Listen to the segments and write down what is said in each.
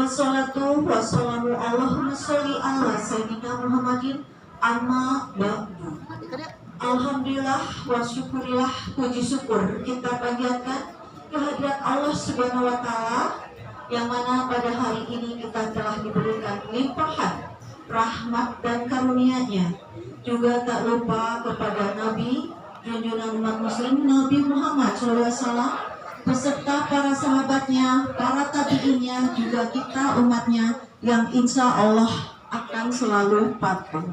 Wassalatu wassalamu Allahumma sholli ala sayyidina Muhammadin amma ba'du. Alhamdulillah wa syukurillah, puji syukur kita panjatkan kehadirat Allah Subhanahu wa taala yang mana pada hari ini kita telah diberikan limpahan rahmat dan karunia-Nya. Juga tak lupa kepada Nabi junjungan umat muslim Nabi Muhammad SAW beserta para sahabatnya, para tabi'innya, juga kita umatnya yang insya Allah akan selalu patuh.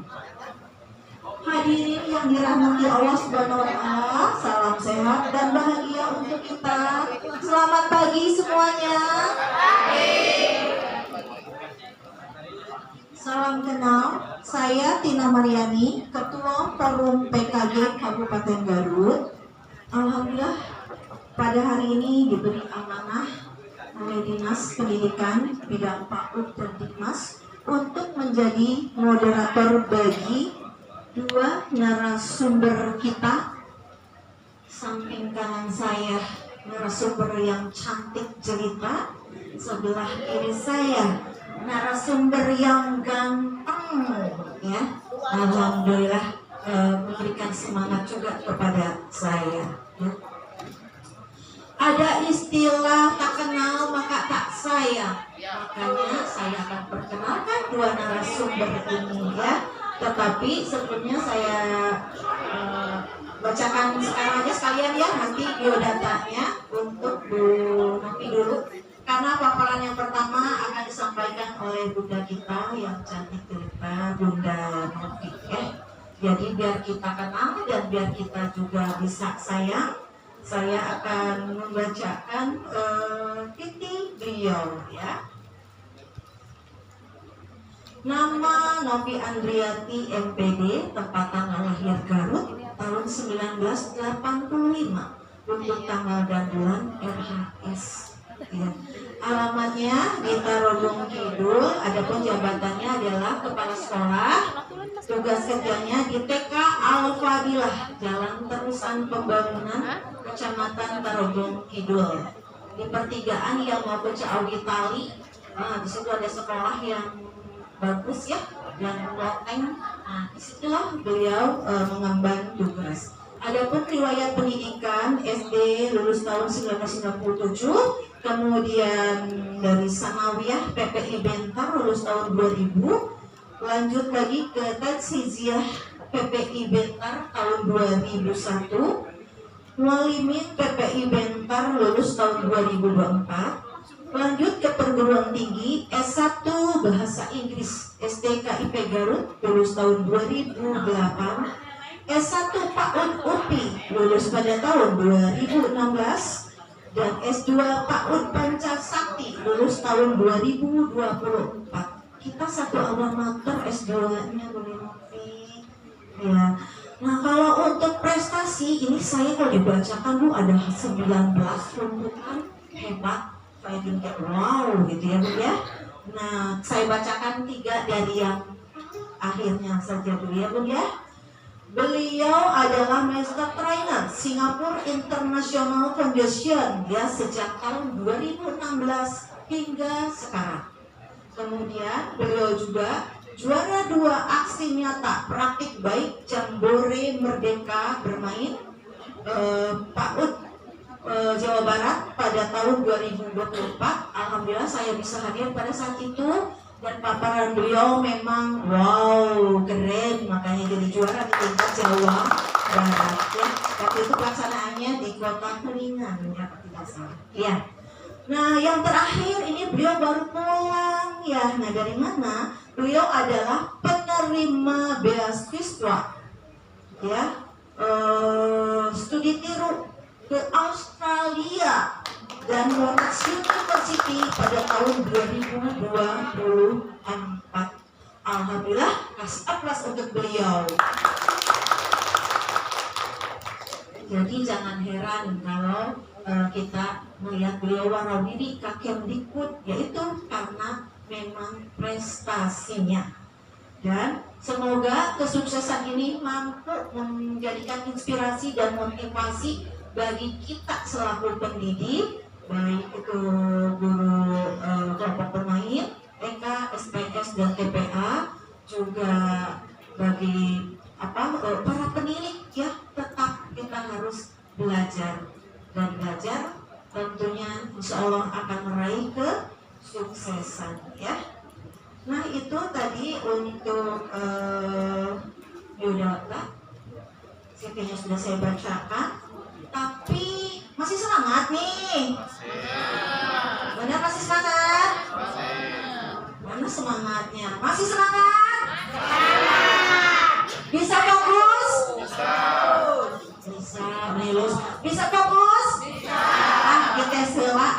Hadirin yang dirahmati Allah Subhanahu wa taala, salam sehat dan bahagia untuk kita. Selamat pagi semuanya. Salam kenal, saya Tina Mariani, Ketua Forum PKG Kabupaten Garut. Alhamdulillah pada hari ini diberi amanah oleh Dinas Pendidikan bidang PAUD dan Dikmas untuk menjadi moderator bagi dua narasumber kita. Samping kanan saya narasumber yang cantik jelita, sebelah kiri saya narasumber yang ganteng, ya. Alhamdulillah memberikan semangat juga kepada saya, ya. Ada istilah tak kenal maka tak sayang, makanya saya akan perkenalkan dua narasumber ini, ya. Tetapi sebelumnya saya bacakan sekarang aja sekalian, ya, nanti biodatanya untuk Bu Novi dulu, karena paparan yang pertama akan disampaikan oleh Bunda kita yang cantik jelita, Bunda Novi, ya. Jadi biar kita kenal dan biar kita juga bisa sayang, saya akan membacakan titik beliau, ya. Nama Novi Andriati MPD, tempat tanggal lahir Garut tahun 1985, untuk tanggal dan bulan RHS, ya. Alamatnya di Tarogong Kidul, adapun jabatannya adalah kepala sekolah. Tugas kerjanya di TK Al-Fadilah, Jalan Terusan Pembangunan, Kecamatan Tarogong Kidul. Di pertigaan yang mau ke Ciawi Tali, di situ ada sekolah yang bagus, ya, dan loteng. Nah, disitulah beliau mengemban tugas. Adapun riwayat pendidikan SD lulus tahun 1997, kemudian dari Sanawiyah PPI Bentar lulus tahun 2000, lanjut lagi ke Tatsiziyah PPI Bentar tahun 2001, Mualimin PPI Bentar lulus tahun 2024, lanjut ke perguruan tinggi S1 Bahasa Inggris SDKIP Garut lulus tahun 2008, S1 PAUD UPI lulus pada tahun 2016, dan S2 PAUD Pancasakti lulus tahun 2024. Kita satu alma mater S2-nya, Bu Novi, ya. Nah, kalau untuk prestasi ini saya kalau dibacakan, Bu, ada 19 runtutan, hebat. Saya juga wow gitu, ya, Bu, ya. Nah, saya bacakan 3 dari yang akhirnya saja dulu, ya, Bu, ya. Beliau adalah Master Trainer Singapore International Foundation, ya, sejak tahun 2016 hingga sekarang. Kemudian beliau juga juara 2 aksi nyata praktik baik Jambore Merdeka bermain PAUD Jawa Barat pada tahun 2024. Alhamdulillah saya bisa hadir pada saat itu, dan paparan beliau memang wow, keren, makanya jadi juara di tingkat Jawa Barat, ya. Waktu itu pelaksanaannya di Kota Kuningan, ya, tidak salah, ya. Nah, yang terakhir ini beliau baru pulang, ya. Nah, dari mana? Beliau adalah penerima beasiswa, ya, studi tiru ke Australia dan Monash University pada tahun 2024. Alhamdulillah, kasih aplaus untuk beliau. Jadi jangan heran kalau kita melihat beliau warawiri Kakemdikbud, yaitu karena memang prestasinya. Dan semoga kesuksesan ini mampu menjadikan inspirasi dan motivasi bagi kita selaku pendidik, baik itu guru kelompok bermain dengan insya Allah akan meraih kesuksesan ya. Nah itu tadi untuk biodata, CV-nya sudah saya bacakan. Tapi masih semangat nih? Benar masih semangat? Mana semangatnya? Masih semangat? Bisa fokus? Bisa melulus. Bisa fokus? Kita sela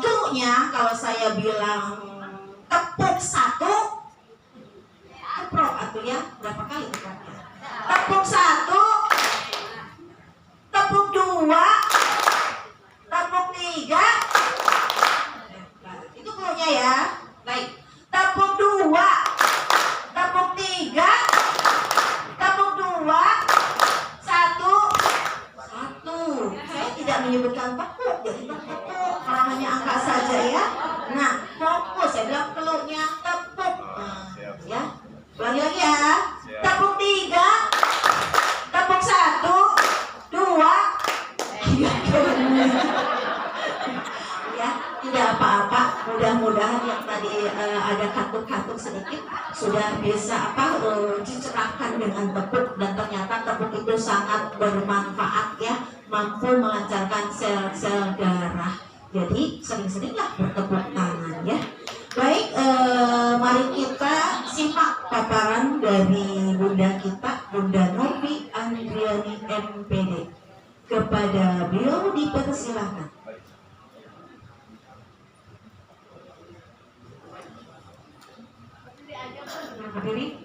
Tunggunya kalau saya bilang tepuk 1, teprok atuh ya. Berapa kali tepuknya? Tepuk 1, tepuk 2, tepuk 3. Itu klunya ya. Baik. Tepuk 2, tepuk 3, tepuk 2, 1. Saya tidak menyebutkan tepuk, jadi tepuk karena hanya angka saja ya. Nah, fokus. Saya bilang klunya tepuk. Ya. Ulangi lagi ya. Tepuk 3, tepuk 1, 2, 3. Ya, tidak apa-apa. Mudah-mudahan yang tadi ada katuk-katuk sedikit sudah bisa dicerahkan dengan tepuk, dan ternyata tepuk itu sangat bermanfaat ya, mampu melancarkan sel-sel darah. Jadi sering-seringlah bertepuk tangan ya. Baik, mari kita simak paparan dari Bunda kita, Bunda Novi Andriani MPD. Kepada beliau dipersilakan. Berdiri.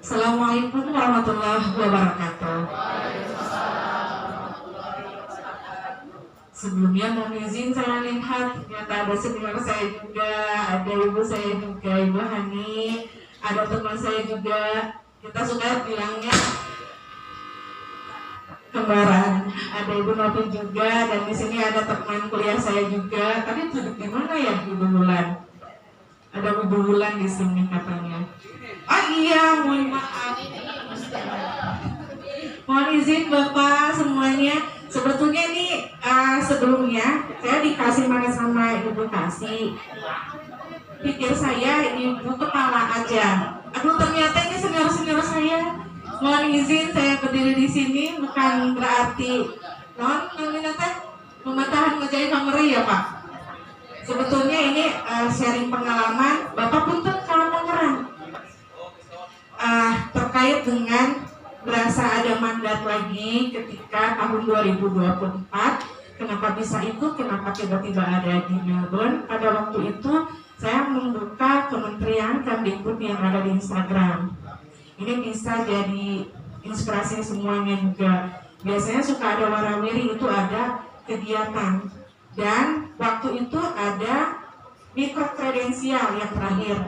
Assalamualaikum warahmatullahi wabarakatuh. Sebelumnya mohon izin saya lihat ternyata ada senior saya juga, ada ibu saya juga, Ibu Hani, ada teman saya juga. Kita suka bilangnya kembaran. Ada Ibu Novi juga, dan di sini ada teman kuliah saya juga. Tadi duduk di mana ya Ibu Wulan? Ada Ibu Wulan di sini katanya. Oh iya, mohon maaf. Mohon izin Bapak semuanya. Sebetulnya ini sebelumnya saya dikasih makan sama Ibu Kasih. Pikir saya ini Ibu kepala aja. Aduh, ternyata ini senior-senior saya. Mohon izin saya berdiri di sini bukan berarti mematahan ngejahit kameri ya Pak. Sebetulnya ini sharing pengalaman. Bapak punten kalau mau ngerang. Terkait dengan berasa ada mandat lagi ketika tahun 2024. Kenapa bisa itu? Kenapa tiba-tiba ada di Melbourne? Pada waktu itu saya membuka Kementerian Kemdikbud yang ada di Instagram. Ini bisa jadi inspirasi semuanya juga. Biasanya suka ada warawiri, itu ada kegiatan. Dan waktu itu ada mikrokredensial yang terakhir.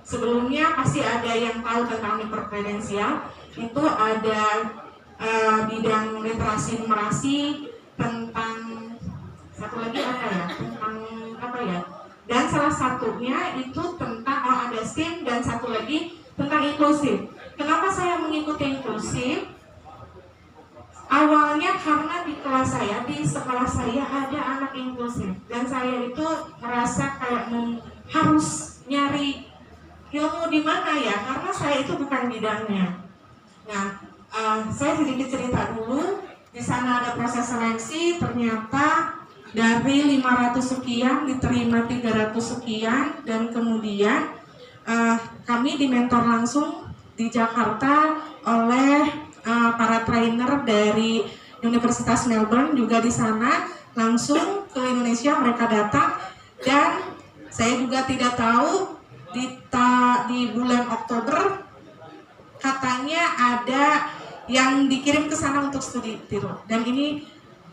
Sebelumnya pasti ada yang tahu tentang mikrokredensial. Itu ada bidang literasi numerasi, tentang satu lagi apa ya? Tentang apa ya? Dan salah satunya itu tentang ada STEM, dan satu lagi tentang inklusif. Kenapa saya mengikuti inklusif? Awalnya karena di kelas saya, di sekolah saya ada anak inklusif, dan saya itu merasa kayak harus nyari ilmu di mana ya, karena saya itu bukan bidangnya. Nah, saya sedikit cerita dulu. Di sana ada proses seleksi, ternyata dari 500 sekian diterima 300 sekian, dan kemudian kami dimentor langsung di Jakarta oleh para trainer dari Universitas Melbourne juga di sana, langsung ke Indonesia mereka datang, dan saya juga tidak tahu di bulan Oktober katanya ada yang dikirim ke sana untuk studi tiru, dan ini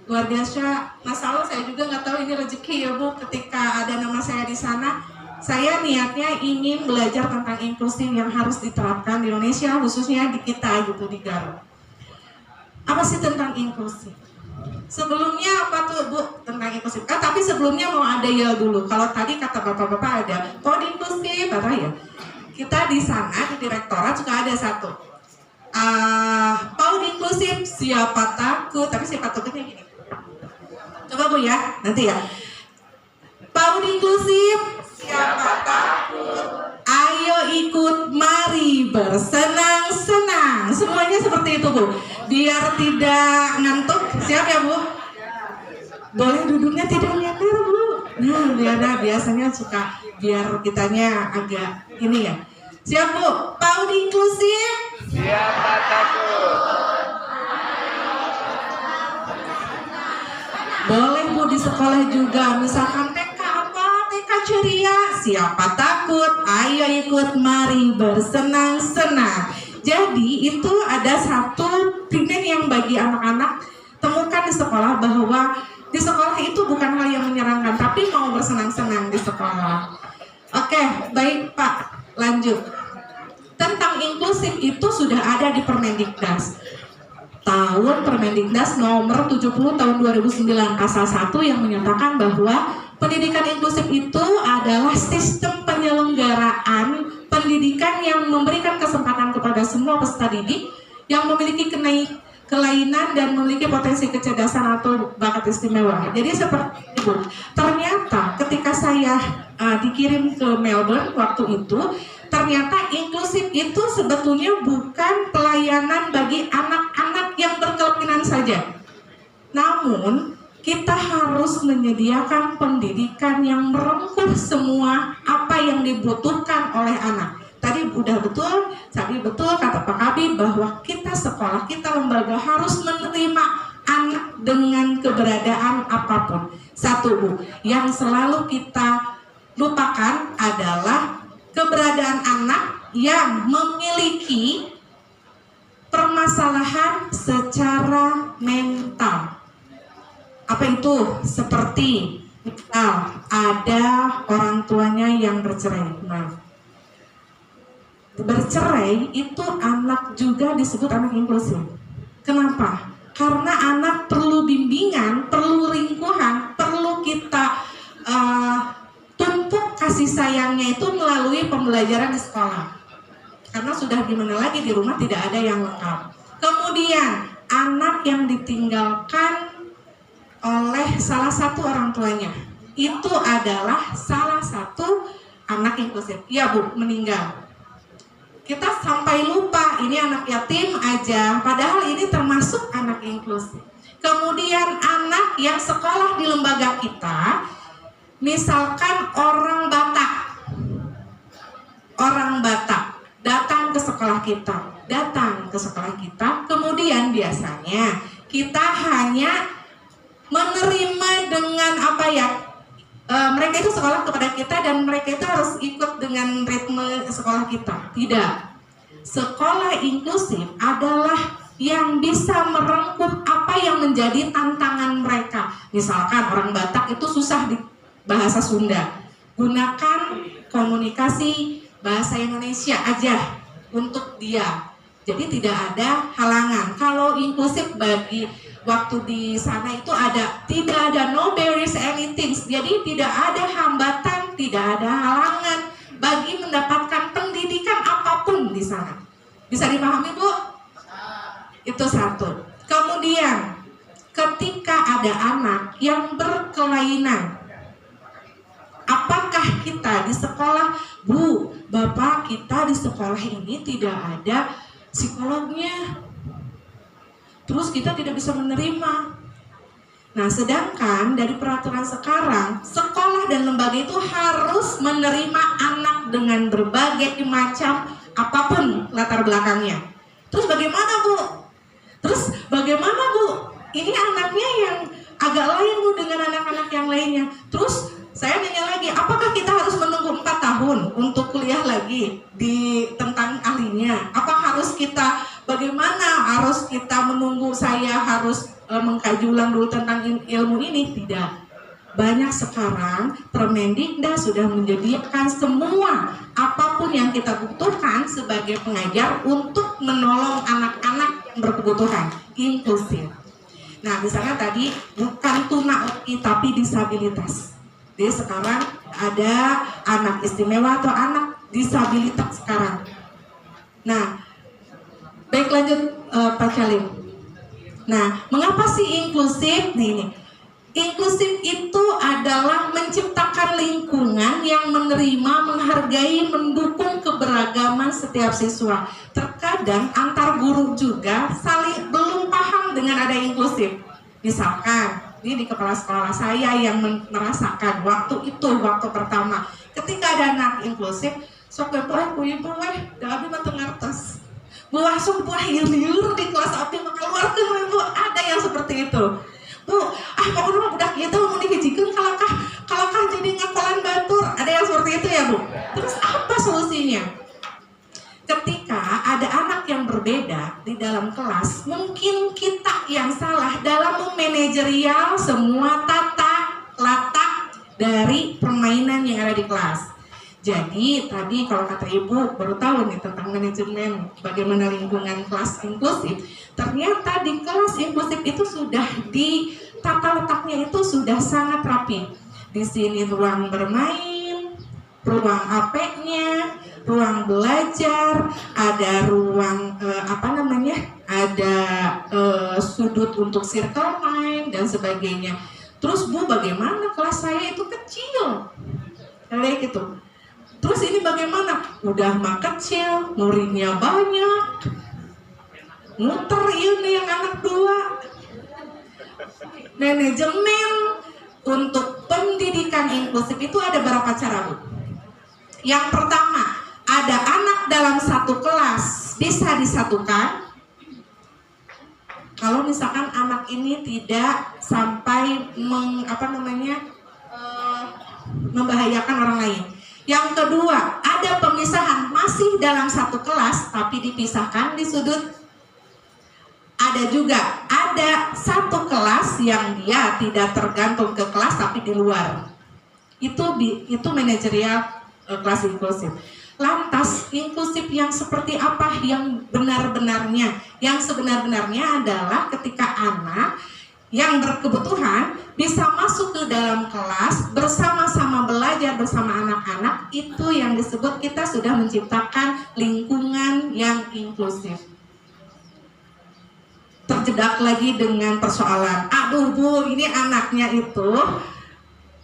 luar biasa. Masalah saya juga nggak tahu ini rezeki ya Bu, ketika ada nama saya di sana. Saya niatnya ingin belajar tentang inklusif yang harus diterapkan di Indonesia, khususnya di kita gitu, di Garut. Apa sih tentang inklusif? Sebelumnya apa tuh Bu tentang inklusif? Tapi sebelumnya mau ada ya dulu. Kalau tadi kata bapak-bapak ada kode inklusif, apa ya? Kita di sana di direktorat juga ada satu Siapa takut, tapi siapa takutnya gini. Coba Bu ya, nanti ya. PAUD inklusif. Siapa takut? Ayo ikut, mari bersenang-senang. Semuanya seperti itu Bu. Biar tidak ngantuk, siap ya Bu? Boleh duduknya tidak nyender Bu. Nah, biasanya suka biar kitanya agak ini ya. Siap Bu? PAUD inklusif. Siapa takut? Boleh Bu di sekolah juga, misalkan TK apa? TK ceria. Siapa takut? Ayo ikut, mari bersenang-senang. Jadi itu ada satu prinsip yang bagi anak-anak temukan di sekolah, bahwa di sekolah itu bukan hal yang menyenangkan, tapi mau bersenang-senang di sekolah. Oke, baik Pak, lanjut. Tentang inklusif itu sudah ada di Permendiknas. Tahun Permendiknas nomor 70 tahun 2009 pasal 1 yang menyatakan bahwa pendidikan inklusif itu adalah sistem penyelenggaraan pendidikan yang memberikan kesempatan kepada semua peserta didik yang memiliki kelainan dan memiliki potensi kecerdasan atau bakat istimewa. Jadi seperti itu. Ternyata ketika saya dikirim ke Melbourne waktu itu, ternyata inklusif itu sebetulnya bukan pelayanan bagi anak-anak yang berkelainan saja. Namun, kita harus menyediakan pendidikan yang merengkuh semua apa yang dibutuhkan oleh anak. Tadi betul kata Pak Kabid bahwa kita sekolah, kita lembaga harus menerima anak dengan keberadaan apapun. Satu Bu, yang selalu kita lupakan adalah keberadaan anak yang memiliki permasalahan secara mental. Apa itu? Seperti ada orang tuanya yang bercerai. Nah, bercerai itu anak juga disebut anak inklusif. Kenapa? Karena anak perlu bimbingan, perlu ringkuhan, perlu kita tumpuk kasih sayangnya itu melalui pembelajaran di sekolah. Karena sudah gimana lagi, di rumah tidak ada yang lengkap. Kemudian anak yang ditinggalkan oleh salah satu orang tuanya, itu adalah salah satu anak inklusif. Ya Bu, meninggal. Kita sampai lupa ini anak yatim aja, padahal ini termasuk anak inklusif. Kemudian anak yang sekolah di lembaga kita, misalkan orang Batak datang ke sekolah kita, kemudian biasanya kita hanya menerima dengan apa ya, mereka itu sekolah kepada kita dan mereka itu harus ikut dengan ritme sekolah kita. Tidak. Sekolah inklusif adalah yang bisa merengkuh apa yang menjadi tantangan mereka. Misalkan orang Batak itu susah di bahasa Sunda, gunakan komunikasi bahasa Indonesia aja untuk dia. Jadi tidak ada halangan. Kalau inklusif bagi waktu di sana itu tidak ada no barriers anything. Jadi tidak ada hambatan, tidak ada halangan bagi mendapatkan pendidikan apapun di sana. Bisa dipahami Bu? Itu satu. Kemudian ketika ada anak yang berkelainan, apakah kita di sekolah, Bu, Bapak, kita di sekolah ini tidak ada psikolognya, terus kita tidak bisa menerima. Nah, sedangkan dari peraturan sekarang, sekolah dan lembaga itu harus menerima anak dengan berbagai macam apapun latar belakangnya. Terus bagaimana Bu? Ini anaknya yang agak lain Bu dengan anak-anak yang lainnya. Terus saya nanya lagi, apakah kita harus menunggu 4 tahun untuk kuliah lagi tentang ahlinya? Apa harus kita, bagaimana harus kita menunggu, saya harus mengkaji ulang dulu tentang ilmu ini? Tidak. Banyak sekarang Permendiknas sudah menyediakan semua apapun yang kita butuhkan sebagai pengajar untuk menolong anak-anak yang berkebutuhan inklusif. Nah, misalnya tadi bukan tunanetra tapi disabilitas. Jadi sekarang ada anak istimewa atau anak disabilitas sekarang. Nah, baik lanjut Pak Calim. Nah, mengapa sih inklusif? Nih, inklusif itu adalah menciptakan lingkungan yang menerima, menghargai, mendukung keberagaman setiap siswa. Terkadang antar guru juga saling belum paham dengan ada inklusif. Misalkan, ini di kepala sekolah saya yang merasakan waktu pertama, ketika ada anak inklusif, sok ibu dari mata ngertes. Buah sumpah liur di kelas api maka luar Bu, ada yang seperti itu. Bu, pokoknya budak itu mau dihijikeun kalakah jadi ngakolan batur. Ada yang seperti itu ya Bu. Terus apa solusinya? Ketika ada anak yang berbeda di dalam kelas, mungkin kita yang salah dalam memanajerial semua tata letak dari permainan yang ada di kelas. Jadi tadi kalau kata Ibu baru tahu nih tentang manajemen bagaimana lingkungan kelas inklusif. Ternyata di kelas inklusif itu sudah di tata letaknya itu sudah sangat rapi. Di sini ruang bermain, ruang AP-nya, ruang belajar, ada ruang ada sudut untuk circle main dan sebagainya. Terus Bu, bagaimana kelas saya itu kecil, kayak gitu. Terus ini bagaimana? Udah mah kecil, muridnya banyak, muter ini yang anak 2. Manajemen untuk pendidikan inklusif itu ada berapa cara Bu? Yang pertama, ada anak dalam satu kelas bisa disatukan. Kalau misalkan anak ini tidak sampai membahayakan orang lain. Yang kedua, ada pemisahan masih dalam satu kelas tapi dipisahkan di sudut. Ada juga ada satu kelas yang dia tidak tergantung ke kelas tapi di luar. Itu manajerial kelas inklusif. Lantas inklusif yang seperti apa yang benar-benarnya? Yang sebenar-benarnya adalah ketika anak yang berkebutuhan bisa masuk ke dalam kelas bersama-sama belajar bersama anak-anak, itu yang disebut kita sudah menciptakan lingkungan yang inklusif. Terjebak lagi dengan persoalan, aduh Bu, ini anaknya itu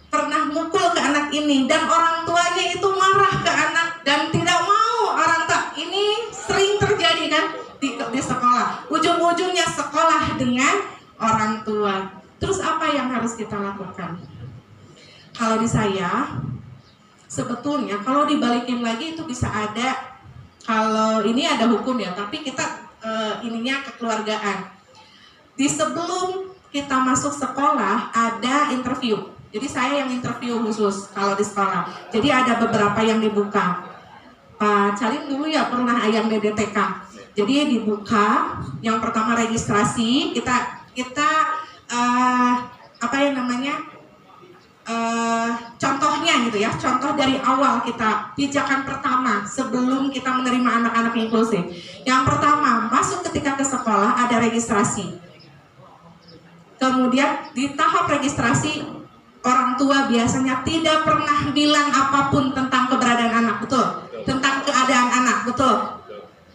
pernah mukul ke anak ini dan orang tuanya itu marah ke anak dan tidak mau orang tua. Ini sering terjadi kan di sekolah. Ujung-ujungnya sekolah dengan orang tua. Terus apa yang harus kita lakukan? Kalau di saya, sebetulnya kalau dibalikin lagi itu bisa ada, kalau ini ada hukum ya, tapi kita ininya kekeluargaan. Di sebelum kita masuk sekolah ada interview. Jadi saya yang interview khusus kalau di sekolah. Jadi ada beberapa yang dibuka. Pak Calim dulu ya pernah ayam DDTK. Jadi dibuka, yang pertama registrasi, kita contohnya gitu ya, contoh dari awal kita pijakan pertama sebelum kita menerima anak-anak inklusif. Yang pertama, masuk ketika ke sekolah ada registrasi. Kemudian di tahap registrasi orang tua biasanya tidak pernah bilang apapun tentang keberadaan anak, betul? Tentang keadaan anak, betul?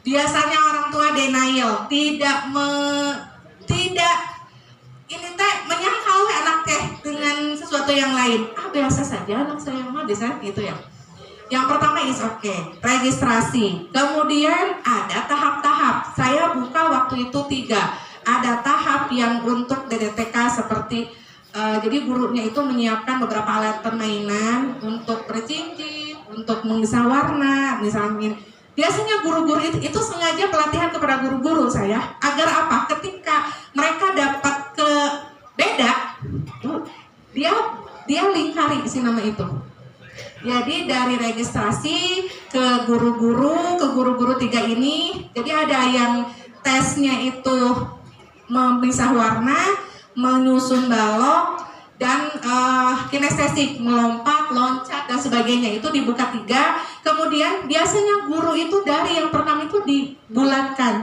Biasanya orang tua denial, tidak menyangkal anak dengan sesuatu yang lain. Biasa saja anak saya mah biasa gitu ya. Yang pertama is okay, registrasi. Kemudian ada tahap-tahap. Saya buka waktu itu 3. Ada tahap yang untuk DDTK seperti jadi gurunya itu menyiapkan beberapa alat permainan untuk bercincin, untuk mengisah warna, misalnya. Biasanya guru-guru itu sengaja pelatihan kepada guru-guru saya agar apa? Ketika mereka dapat ke beda, dia lingkari si nama itu. Jadi dari registrasi ke guru-guru 3 ini, jadi ada yang tesnya itu memisah warna, menyusun balok, dan kinestetik, melompat, loncat, dan sebagainya. Itu dibuka 3. Kemudian biasanya guru itu dari yang pertama itu dibulati.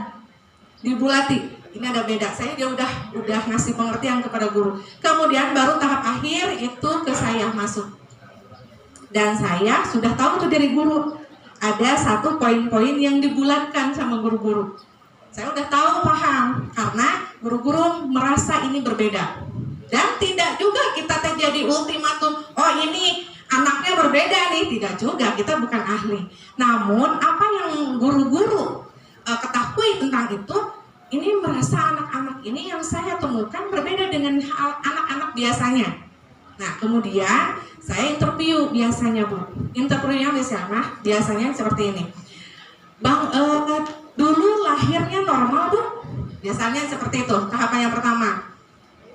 Ini ada beda. Dia udah ngasih pengertian kepada guru. Kemudian baru tahap akhir itu ke saya masuk. Dan saya sudah tahu tuh dari guru. Ada satu poin-poin yang dibulatkan sama guru-guru. Saya udah tahu, paham. Karena guru-guru merasa ini berbeda. Dan tidak juga kita terjadi ultimatum, oh ini anaknya berbeda nih, tidak juga, kita bukan ahli. Namun apa yang guru-guru ketahui tentang itu, ini merasa anak-anak ini yang saya temukan berbeda dengan anak-anak biasanya. Nah kemudian saya interview biasanya Bu, interviewnya biasanya seperti ini. Bang, dulu lahirnya normal Bu? Biasanya seperti itu, tahapan yang pertama.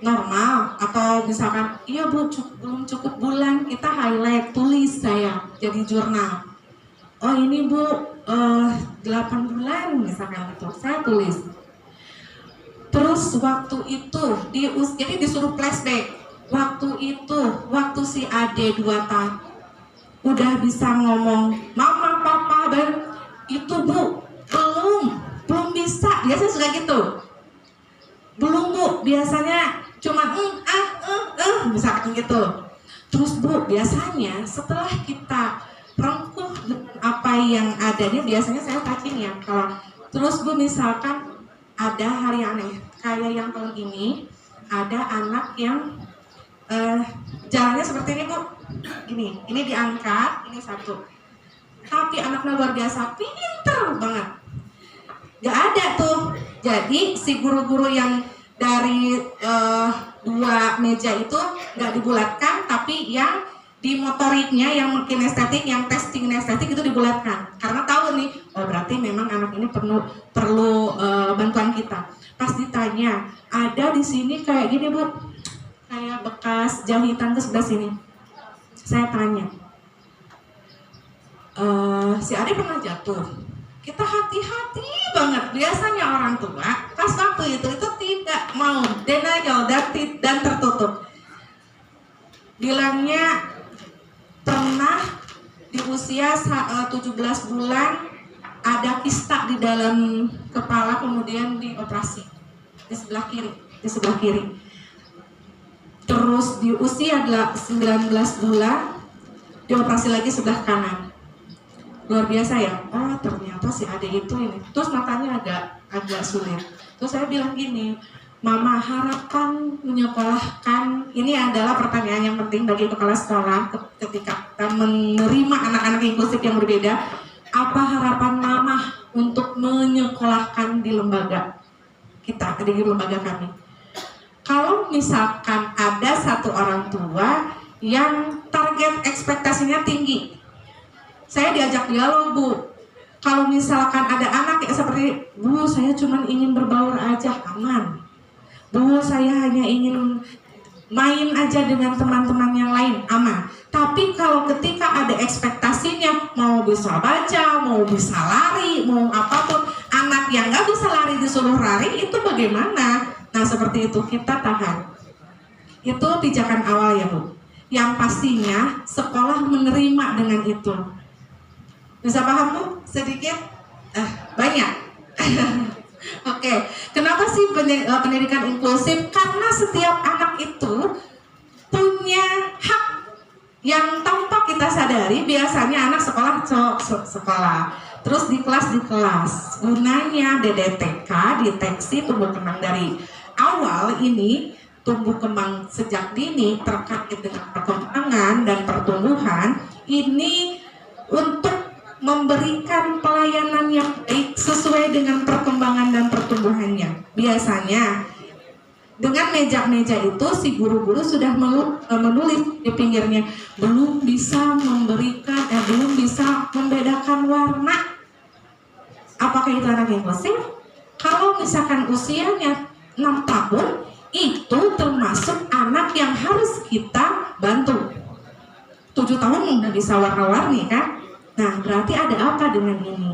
Normal, atau misalkan iya Bu belum cukup bulan, kita highlight, tulis saya jadi jurnal. Oh ini Bu 8 bulan misalkan gitu, saya tulis. Terus waktu itu jadi disuruh flashback. Waktu si Ade 2 tahun udah bisa ngomong mama papa, dan itu Bu belum bisa, biasanya suka gitu. Belum Bu, biasanya cuma misalkan gitu. Terus Bu, biasanya setelah kita rengkuh apa yang ada nih, biasanya saya touching ya. Kalau terus Bu, misalkan ada hari aneh kayak yang tahun ini, ada anak yang jalannya seperti ini Bu, ini diangkat, ini satu, tapi anaknya luar biasa, pinter banget. Gak ada tuh. Jadi si guru-guru yang dari 2 meja itu gak dibulatkan, tapi yang di motoriknya, yang kinestetik, yang testing kinestetik itu dibulatkan. Karena tahu nih, oh berarti memang anak ini perlu bantuan kita. Pas ditanya, ada di sini kayak gini Bu, kayak bekas jahitan ke sebelah sini. Saya tanya, si Ade pernah jatuh? Kita hati-hati banget. Biasanya orang tua pas waktu itu tidak mau, denial dan tertutup. Bilangnya pernah di usia 17 bulan ada kista di dalam kepala, kemudian dioperasi di sebelah kiri. Terus di usia 19 bulan dioperasi lagi sebelah kanan. Luar biasa ya, oh ternyata si Ade itu ini. Terus matanya agak sulit. Terus saya bilang gini, Mama, harapan menyekolahkan, ini adalah pertanyaan yang penting bagi kepala sekolah ketika kita menerima anak-anak inklusif yang berbeda. Apa harapan Mama untuk menyekolahkan di lembaga kita, di lembaga kami? Kalau misalkan ada satu orang tua yang target ekspektasinya tinggi, saya diajak dialog Bu. Kalau misalkan ada anak yang seperti, Bu saya cuma ingin berbaur aja, aman. Bu saya hanya ingin main aja dengan teman-teman yang lain, aman. Tapi kalau ketika ada ekspektasinya, mau bisa baca, mau bisa lari, mau apapun, anak yang gak bisa lari disuruh lari, itu bagaimana? Nah seperti itu, kita tahan. Itu pijakan awal ya Bu. Yang pastinya sekolah menerima dengan itu. Bisa paham Bu? Sedikit? Banyak. Oke. Kenapa sih pendidikan inklusif? Karena setiap anak itu punya hak yang tanpa kita sadari. Biasanya anak sekolah, terus di kelas. Gunanya DDTK, deteksi tumbuh kembang dari awal ini, tumbuh kembang sejak dini terkait dengan perkembangan dan pertumbuhan ini untuk memberikan pelayanan yang baik sesuai dengan perkembangan dan pertumbuhannya. Biasanya dengan meja-meja itu si guru-guru sudah menulis di pinggirnya, belum bisa membedakan warna. Apakah itu anak inklusif? Kalau misalkan usianya 6 tahun, itu termasuk anak yang harus kita bantu. 7 tahun udah bisa warna-warni kan? Nah, berarti ada apa dengan ini?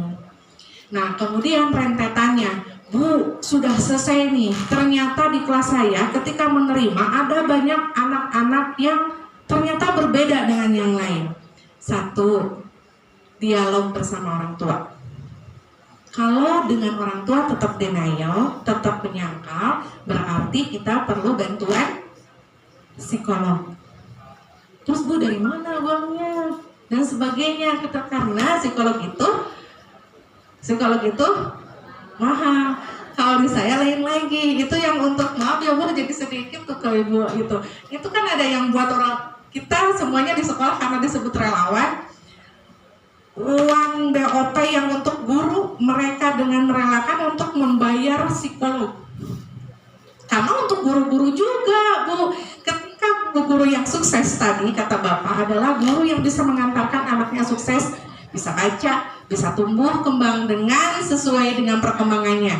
Nah, kemudian rentetannya, Bu, sudah selesai nih. Ternyata di kelas saya ketika menerima ada banyak anak-anak yang ternyata berbeda dengan yang lain. 1, dialog bersama orang tua. Kalau dengan orang tua tetap denial, tetap menyangkal, berarti kita perlu bantuan psikolog. Terus Bu, dari mana uangnya? Dan sebagainya, karena psikolog itu mahal. Kalau di saya lain lagi, itu yang dikit tuh ke ibu gitu. Itu kan ada yang buat orang kita semuanya di sekolah karena disebut relawan. Uang BOP yang untuk guru mereka dengan merelakan untuk membayar psikolog. Karena untuk guru-guru juga Bu, ketika guru yang sukses tadi kata Bapak adalah guru yang bisa mengantarkan anaknya sukses, bisa baca, bisa tumbuh kembang dengan sesuai dengan perkembangannya.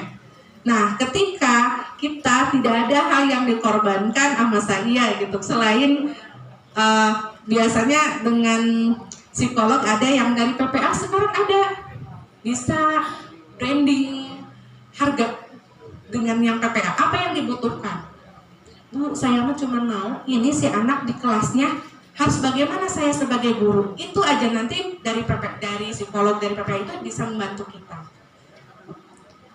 Nah, ketika kita tidak ada hal yang dikorbankan sama saya gitu, selain biasanya dengan psikolog ada yang dari PPA sekarang ada bisa branding harga dengan yang PPA. Apa yang dibutuhkan? Bu, saya mah cuma mau ini si anak di kelasnya harus bagaimana saya sebagai guru. Itu aja nanti dari psikolog dari PPA itu bisa membantu kita.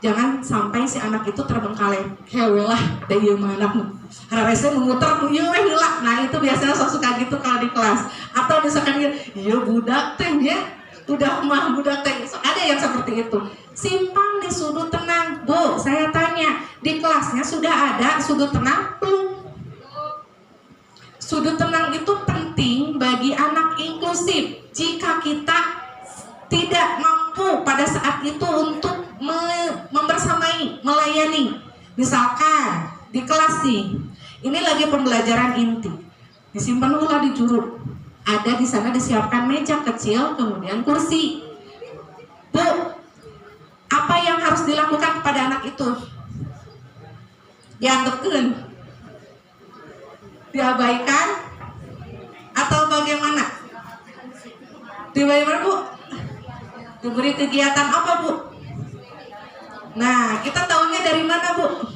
Jangan sampai si anak itu terbengkalai. Hewelah, da ieu mah anak hararese memutar ieu we heula. Nah, itu biasanya suka gitu kalau di kelas. Atau misalkan ieu budak teh ya, udah mah budak teh. So, ada yang seperti itu. Simpan di sudut tenang. Bu, saya tanya, di kelasnya sudah ada sudut tenang belum? Sudut tenang itu penting bagi anak inklusif. Jika kita tidak mampu pada saat itu untuk membersamai, melayani. Misalkan di kelas nih, ini lagi pembelajaran inti, disimpan ulah di juru. Ada di sana disiapkan meja kecil, kemudian kursi. Bu, apa yang harus dilakukan kepada anak itu? Dianggapkan, diabaikan, atau bagaimana? Bagaimana Bu? Diberi kegiatan apa Bu? Nah, kita tahunya dari mana Bu?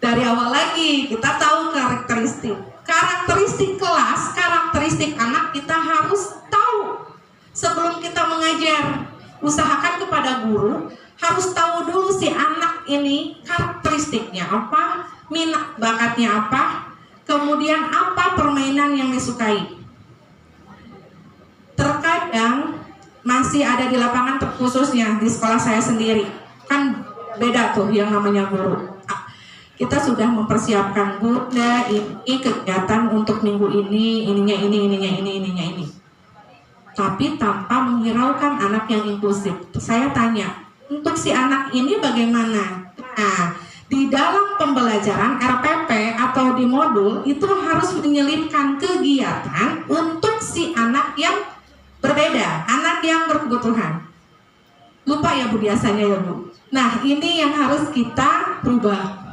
Dari awal lagi kita tahu karakteristik kelas, karakteristik anak kita harus tahu sebelum kita mengajar. Usahakan kepada guru harus tahu dulu si anak ini karakteristiknya apa, minat bakatnya apa, kemudian apa permainan yang disukai. Terkadang masih ada di lapangan khususnya di sekolah saya sendiri. Kan beda tuh yang namanya guru. Kita sudah mempersiapkan Bunda ini kegiatan untuk minggu ini, ininya ini. Tapi tanpa menghiraukan anak yang inklusif. Saya tanya, untuk si anak ini bagaimana? Nah, di dalam pembelajaran RPP atau di modul itu harus menyelipkan kegiatan untuk si anak yang berbeda, anak yang berkebutuhan. Lupa ya Bu biasanya ya Bu. Nah, ini yang harus kita rubah.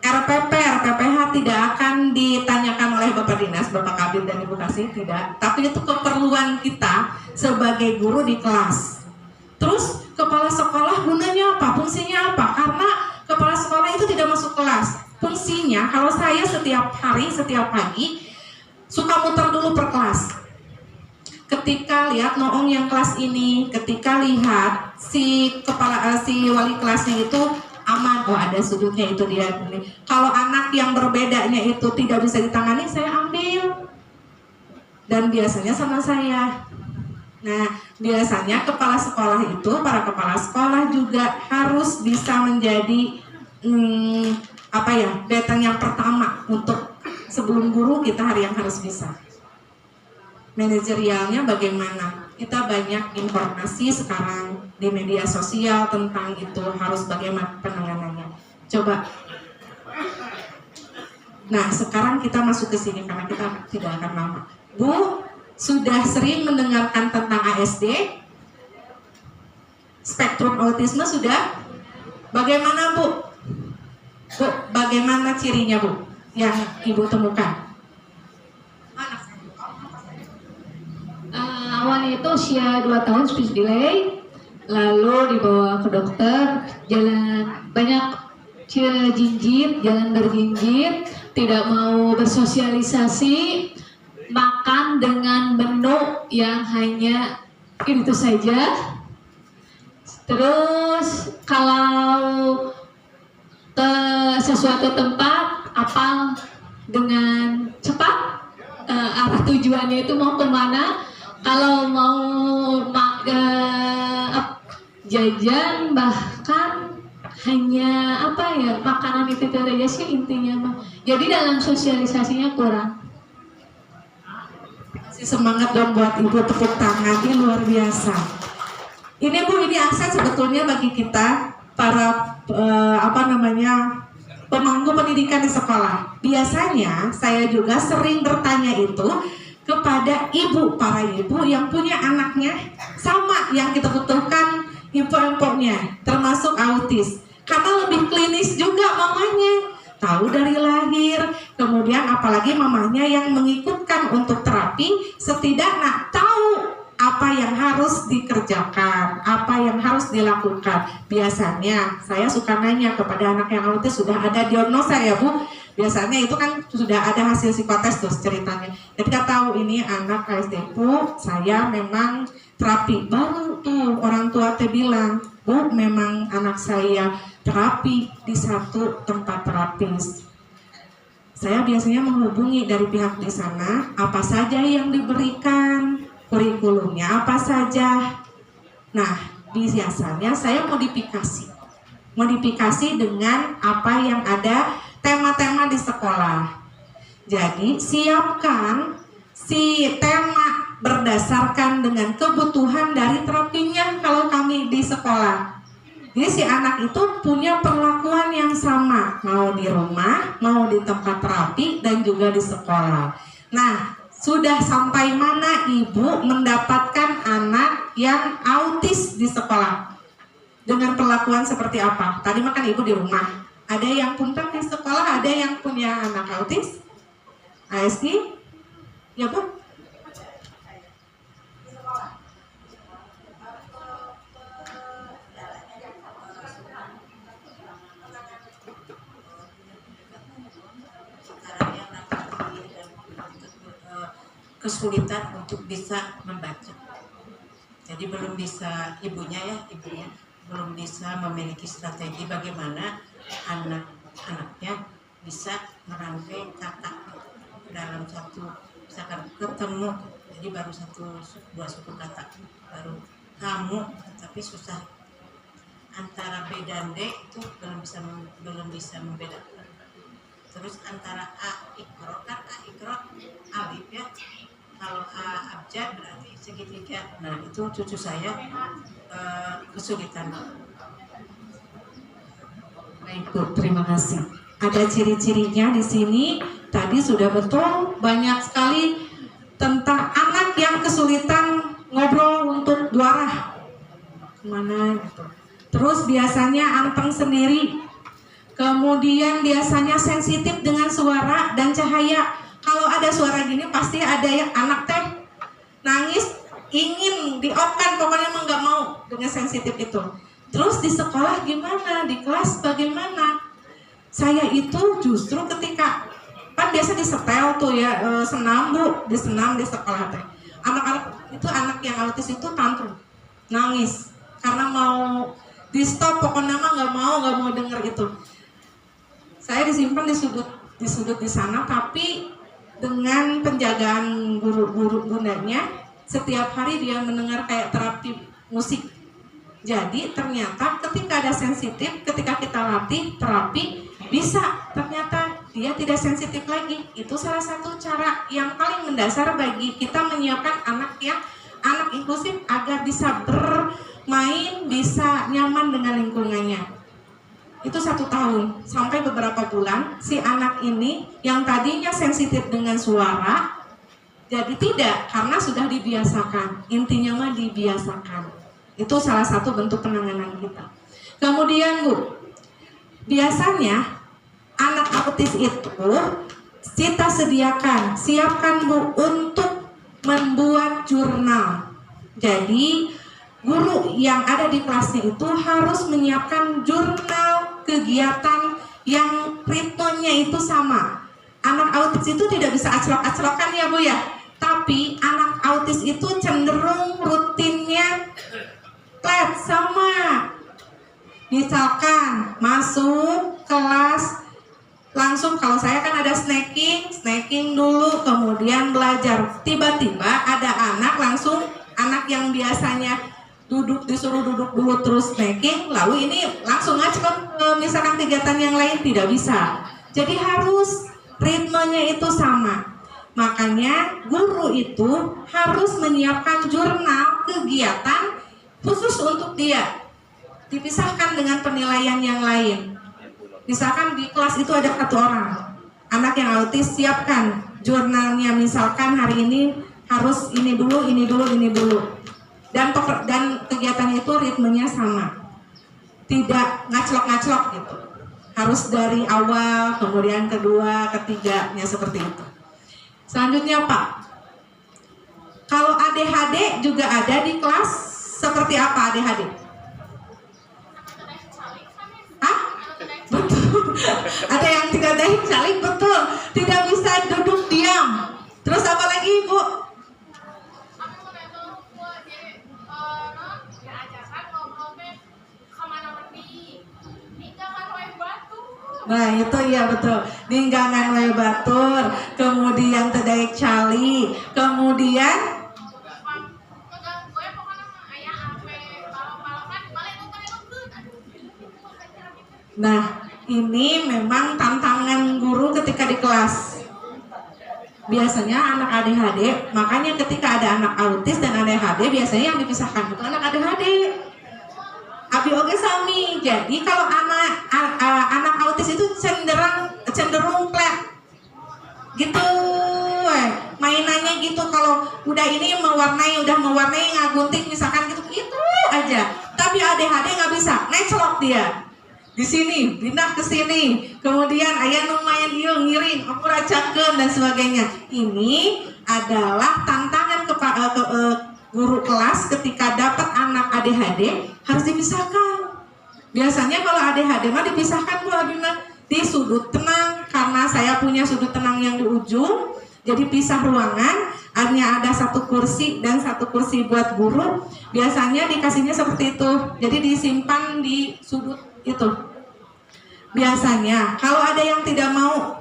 RPPH tidak akan ditanyakan oleh Bapak Dinas, Bapak Kabid dan Ibu Kasih, tidak. Tapi itu keperluan kita sebagai guru di kelas. Terus kepala sekolah gunanya apa? Fungsinya apa? Karena kepala sekolah itu tidak masuk kelas. Fungsinya kalau saya setiap hari, setiap pagi suka muter dulu per kelas. Ketika lihat noong yang kelas ini, ketika lihat si wali kelasnya itu aman, oh ada sudutnya itu dia. Kalau anak yang berbedanya itu tidak bisa ditangani, saya ambil. Dan biasanya sama saya. Nah, biasanya kepala sekolah itu, para kepala sekolah juga harus bisa menjadi datang yang pertama untuk sebelum guru kita hari yang harus bisa. Manajerialnya bagaimana? Kita banyak informasi sekarang di media sosial tentang itu, harus bagaimana penanganannya. Coba. Nah, sekarang kita masuk ke sini karena kita tidak akan lama. Bu, sudah sering mendengarkan tentang ASD? Spektrum autisme sudah? Bagaimana Bu? Bu, bagaimana cirinya Bu yang Ibu temukan? Awalnya itu usia 2 tahun speech delay, lalu dibawa ke dokter, jalan banyak jinjit, jalan berjinjit, tidak mau bersosialisasi, makan dengan menu yang hanya itu saja. Terus kalau ke sesuatu tempat apal dengan cepat, arah tujuannya itu mau kemana. Kalau mau jajan bahkan hanya apa ya, makanan itu aja sih intinya mah. Jadi dalam sosialisasinya kurang. Kasih semangat dong buat ibu, tepuk tangan, ini luar biasa. Ini Bu, ini akses sebetulnya bagi kita para pemangku pendidikan di sekolah. Biasanya saya juga sering bertanya itu kepada ibu, para ibu yang punya anaknya sama yang kita butuhkan info-infonya, termasuk autis. Karena lebih klinis juga mamanya, tahu dari lahir, kemudian apalagi mamanya yang mengikutkan untuk terapi, setidaknya tahu apa yang harus dikerjakan, apa yang harus dilakukan. Biasanya saya suka nanya kepada anak yang autis, sudah ada diagnosa ya Bu? Biasanya itu kan sudah ada hasil psikotes tuh ceritanya. Ketika tahu ini anak ASD Bu, saya memang terapi. Baru tuh orang tua teh bilang, Bu, memang anak saya terapi di satu tempat terapis. Saya biasanya menghubungi dari pihak di sana, apa saja yang diberikan, kurikulumnya apa saja. Nah, biasanya saya modifikasi dengan apa yang ada tema-tema di sekolah. Jadi siapkan si tema berdasarkan dengan kebutuhan dari terapinya kalau kami di sekolah. Jadi si anak itu punya perlakuan yang sama, mau di rumah, mau di tempat terapi, dan juga di sekolah. Nah, sudah sampai mana ibu mendapatkan anak yang autis di sekolah? Dengan perlakuan seperti apa? Tadi makan ibu di rumah. Ada yang punten di sekolah, ada yang punya anak autis? ASD? Ya Bu? Kesulitan untuk bisa membaca. Jadi belum bisa ibunya belum bisa memiliki strategi bagaimana anak-anaknya bisa merangkai kata dalam satu, misalkan ketemu, jadi baru dua suku kata, baru kamu, tapi susah antara B dan D itu belum bisa membedakan. Terus antara A ikro, kan A ikro alif ya, kalau A abjad berarti segitiga. Nah itu cucu saya kesulitan. Baik Bu, terima kasih. Ada ciri-cirinya di sini. Tadi sudah betul banyak sekali tentang anak yang kesulitan ngobrol untuk duarah. Kemana gitu. Terus biasanya anteng sendiri. Kemudian biasanya sensitif dengan suara dan cahaya. Kalau ada suara gini pasti ada yang anak teh nangis, ingin di-off-kan, pokoknya emang nggak mau dengan sensitif itu. Terus di sekolah gimana? Di kelas bagaimana? Saya itu justru ketika kan biasa disetel tuh ya, senam Bu, di sekolah teh. Anak-anak itu, anak yang autis itu tantrum, nangis karena mau di stop, pokoknya mah nggak mau denger itu. Saya disimpan di sudut di sana, tapi dengan penjagaan guru bundanya, setiap hari dia mendengar kayak terapi musik. Jadi ternyata ketika ada sensitif, ketika kita latih terapi, bisa ternyata dia tidak sensitif lagi. Itu salah satu cara yang paling mendasar bagi kita menyiapkan anak inklusif agar bisa bermain, bisa nyaman dengan lingkungannya. Itu 1 tahun sampai beberapa bulan si anak ini yang tadinya sensitif dengan suara jadi tidak, karena sudah dibiasakan. Intinya mah dibiasakan. Itu salah satu bentuk penanganan kita. Kemudian Bu, biasanya anak autis itu kita siapkan Bu untuk membuat jurnal. Jadi guru yang ada di kelasnya itu harus menyiapkan jurnal kegiatan yang ritmenya itu sama. Anak autis itu tidak bisa aclok-aclokan ya Bu ya. Tapi anak autis itu cenderung rutinnya flat sama. Misalkan masuk kelas langsung, kalau saya kan ada snacking dulu, kemudian belajar. Tiba-tiba ada anak yang biasanya disuruh duduk dulu terus making, lalu ini langsung ngaclok ke misalkan kegiatan yang lain, tidak bisa. Jadi harus ritmenya itu sama. Makanya guru itu harus menyiapkan jurnal kegiatan khusus untuk dia, dipisahkan dengan penilaian yang lain. Misalkan di kelas itu ada 1 orang anak yang autis, siapkan jurnalnya, misalkan hari ini harus ini dulu, ini dulu, ini dulu. Dan kegiatan itu ritmenya sama, tidak ngaclok-ngaclok gitu. Harus dari awal, kemudian kedua, ketiganya seperti itu. Selanjutnya Pak, kalau ADHD juga ada di kelas, seperti apa ADHD? Hah? Betul. Ada yang tidak daik saling, betul. Tidak bisa duduk diam. Terus apa lagi Ibu? Nah itu iya betul, ninggangan wae batur, kemudian tedaik cali, kemudian nah ini memang tantangan guru ketika di kelas. Biasanya anak ADHD, makanya ketika ada anak autis dan ADHD biasanya yang dipisahkan itu anak ADHD. Abi oge sami. Jadi kalau anak autis itu cenderung plek gitu, mainannya gitu. Kalau udah ini mewarnai ngagunting misalkan gitu aja. Tapi ADHD nggak bisa, ngeclok dia di sini, pindah ke sini. Kemudian ayah lumayan ngiring, aku racakeun dan sebagainya. Ini adalah tantangan guru kelas ketika dapat anak ADHD harus dipisahkan. Biasanya kalau ADHD mah dipisahkan Bu Abimah di sudut tenang, karena saya punya sudut tenang yang di ujung, jadi pisah ruangan. Hanya ada 1 kursi dan 1 kursi buat guru. Biasanya dikasihnya seperti itu, jadi disimpan di sudut itu. Biasanya kalau ada yang tidak mau,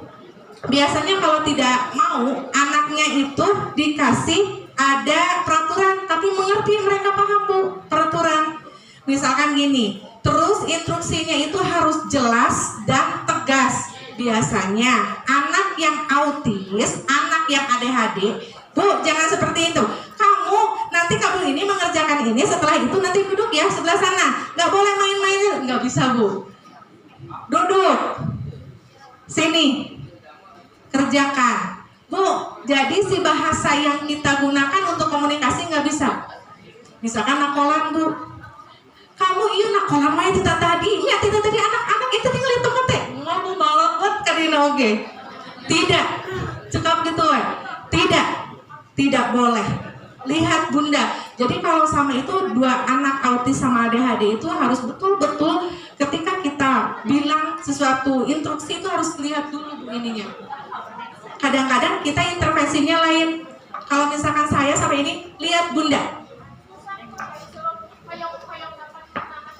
anaknya itu dikasih ada peraturan, tapi mengerti, mereka paham Bu peraturan. Misalkan gini, terus instruksinya itu harus jelas dan tegas. Biasanya anak yang autis, anak yang ADHD, Bu jangan seperti itu. Kamu ini mengerjakan ini, setelah itu nanti duduk ya sebelah sana. Nggak boleh main-main, nggak bisa Bu. Duduk, sini, kerjakan. Bu, jadi si bahasa yang kita gunakan untuk komunikasi nggak bisa. Misalkan nakolan Bu, kamu iya nakolan mah tidak tadi anak-anak itu tinggal itu teh mau malah buat kadina oge. Tidak, cukup gitu tidak boleh. Lihat Bunda, jadi kalau sama itu 2 anak autis sama ADHD itu harus betul-betul ketika kita bilang sesuatu instruksi itu harus lihat dulu Bu ininya. Kadang-kadang kita intervensinya lain. Kalau misalkan saya sampai ini, lihat Bunda,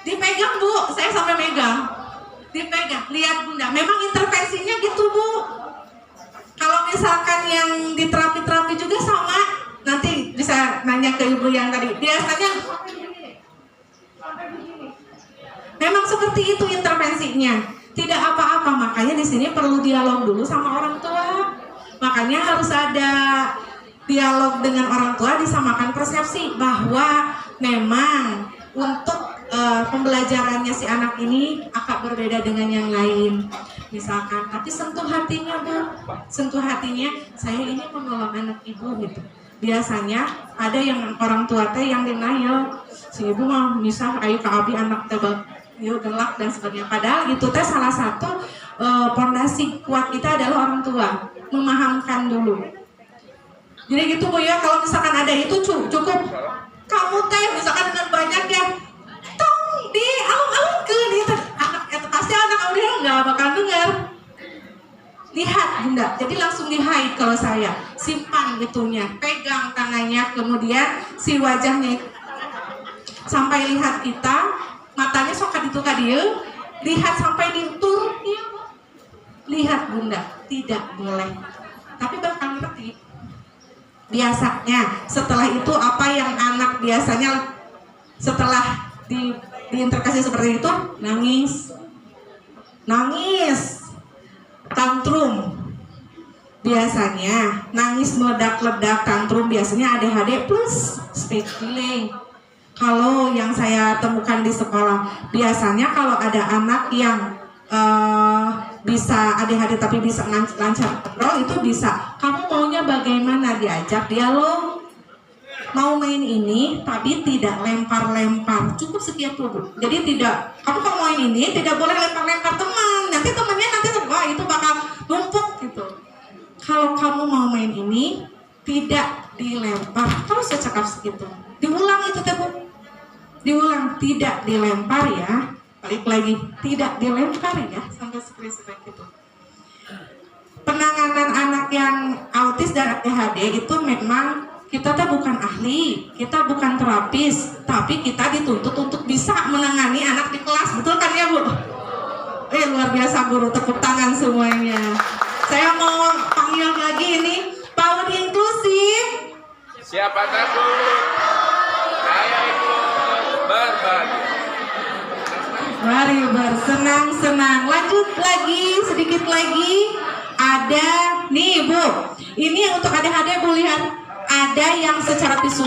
dipegang Bu, saya sampai megang, dipegang, lihat Bunda. Memang intervensinya gitu Bu. Kalau misalkan yang di terapi juga sama, nanti bisa nanya ke Ibu yang tadi. Biasanya memang seperti itu intervensinya, tidak apa-apa. Makanya di sini perlu dialog dulu sama orang tua. Makanya harus ada dialog dengan orang tua, disamakan persepsi bahwa memang untuk pembelajarannya si anak ini agak berbeda dengan yang lain. Misalkan, tapi sentuh hatinya Bu, sentuh hatinya, saya ini menolong anak Ibu gitu. Biasanya ada yang orang tua teh yang denial, si Ibu mah misah ayo ke abi anak teh yuk gelak dan sebagainya. Padahal itu teh salah satu pondasi kuat kita adalah orang tua, memahamkan dulu. Jadi gitu Bu ya, kalau misalkan ada itu cukup kamu teh misalkan dengan banyak ya tong di alung-alung ke itu anak itu pasti anak dia nggak bakal dengar. Lihat Bunda, jadi langsung di hide. Kalau saya simpan itunya, pegang tangannya, kemudian si wajahnya sampai lihat kita, matanya sok kaditu kadieu, lihat sampai diutur, iya Bu. Lihat Bunda, tidak boleh. Tapi bakal ngerti. Biasanya setelah itu apa yang anak biasanya setelah diinterogasi seperti itu nangis, tantrum. Biasanya nangis meledak-ledak, tantrum biasanya ADHD plus speech delay. Kalau yang saya temukan di sekolah, biasanya kalau ada anak yang bisa ADHD tapi bisa lancar ngobrol, itu bisa. Kamu maunya bagaimana? Diajak dialog. Mau main ini tapi tidak lempar-lempar, cukup sekian dulu. Jadi tidak, kamu kalau main ini tidak boleh lempar-lempar teman, nanti temannya wah itu bakal numpuk gitu. Kalau kamu mau main ini tidak dilempar, terus secakap segitu. Diulang itu teh Bu, diulang, tidak dilempar ya. Balik lagi, tidak dilempar ya, sampai seperti itu. Penanganan anak yang autis dan ADHD itu memang kita tuh bukan ahli, kita bukan terapis, tapi kita dituntut untuk bisa menangani anak di kelas, betul kan ya Bu? Luar biasa guru, tepuk tangan semuanya. Saya mau panggil lagi ini PAUD inklusif. Siapa takut? Saya ikut berbagi. Mari bersenang-senang. Lanjut lagi, sedikit lagi. Ada nih Bu, ini untuk ADHD Bu, lihat. Ada yang secara visual